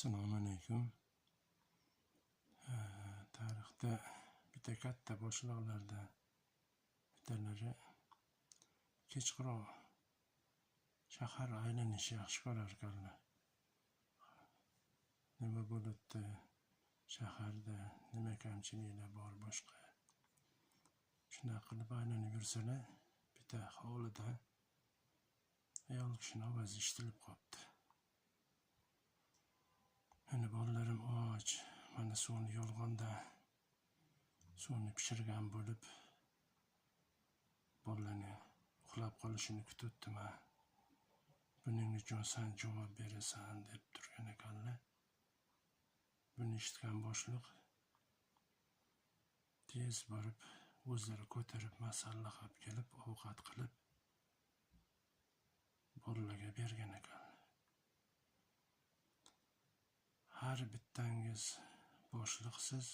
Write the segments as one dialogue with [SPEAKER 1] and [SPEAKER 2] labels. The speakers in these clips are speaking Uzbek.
[SPEAKER 1] Assalomu alaykum. Tarixda bitta katta boshliqlardan bittalari kechqurun shahar aylanish yaxshi ko'rar ekanlar. Nima bo'libdi shaharda, nima kamchiliklar bor boshqa. Shunaqa qilib aylanib yursalar, bitta hovlida ayol kishining ovozi eshitilib qolibdi. Meni bolalarim och, mana suvni yolg'onda suvni pishirgan bo'lib, bolalarning uxlab qolishini kutibdiman. Buning uchun sen javob berasan deb turgan ekanlar. Buni eshitgan boshliq tez borib, o'zlari ko'tarib masalliq olib kelib, ovqat qilib bolalarga bergan ekan. Har bittangiz boshliqsiz,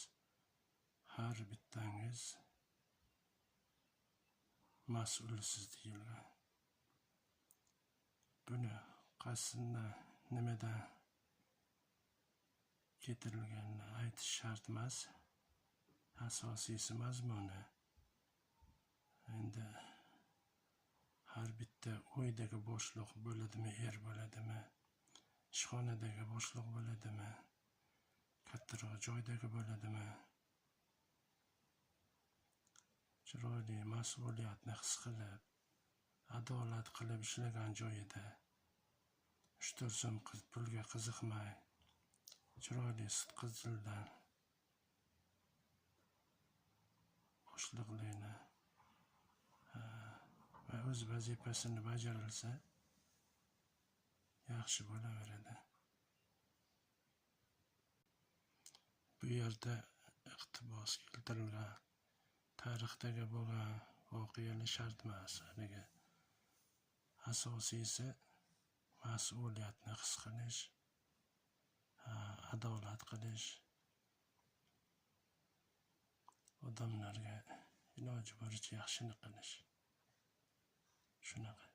[SPEAKER 1] har bittangiz mas'ulsiz deyilgan. Buni qaysidan, nimadan keltirilganini aytish shart emas. Asosiysi mazmuni. Endi har bitta uydagi boshliq bo'ladimi, bo'ladimi, ishxonadagi boshliq bo'ladimi, kattaroq joydagi bo'ladimi, chiroyli mas'uliyatni his qilib, adolat qilib ishlagan joyida 3-4 so'm pulga qiziqmay, chiroyli sidqi dildan boshliqlikni va o'z vazifasini bajarilsa yaxshi bo'laveradi. Bu yerda iqtibos keltirilgan tarixdagi bo'lgan voqealar shart emas. Asosiysi mas'uliyatni his qilish, adolat qilish, odamlarga iloji boricha yaxshilik qilish. Shunaqa.